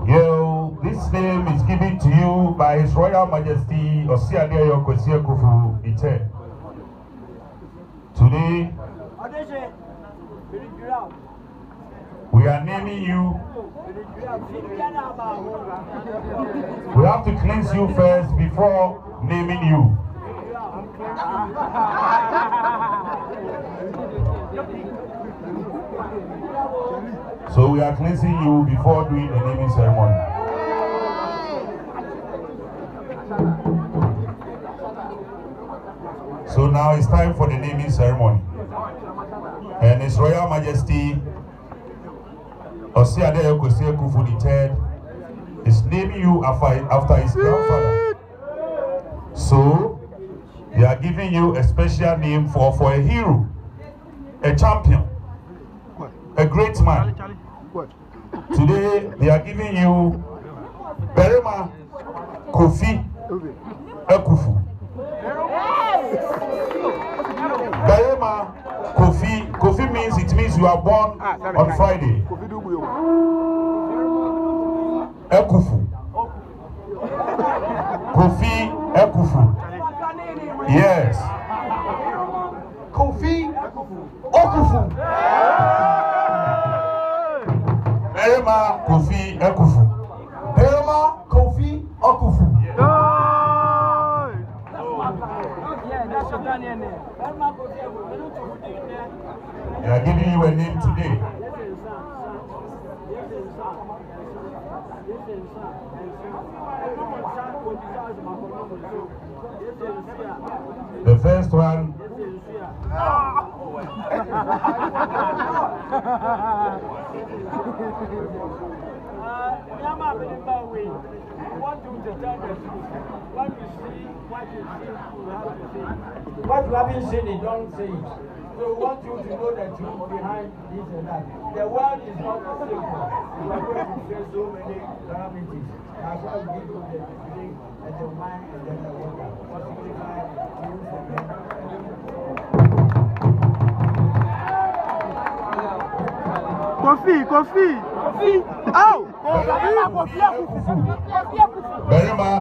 Yo, this name is given to you by His Royal Majesty Osiadeyo Kwesi Ite. Today, we are naming you. We have to cleanse you first before naming you. So we are cleansing you before doing the naming ceremony. So now it's time for the naming ceremony. And His Royal Majesty Osiadeyo Kwesi III is naming you after his grandfather. So they are giving you a special name for a hero, a champion, a great man. Today they are giving you Berema Kofi Ekufu. Berema Kofi. Kofi means you are born on Friday. Ekufu. Kofi Ekufu. Yes. Kofi Okufu. Berema Kofi Ekufu. Berema Kofi Okufu. They are giving you a name today. The first one. What you haven't seen it, don't say it. So we want you to know the truth behind this and that. The world is not simple. You are going to face so many calamities. That's why we give you the drink and the wine and then the water. What signify you for them. Kofi. Oh! Berema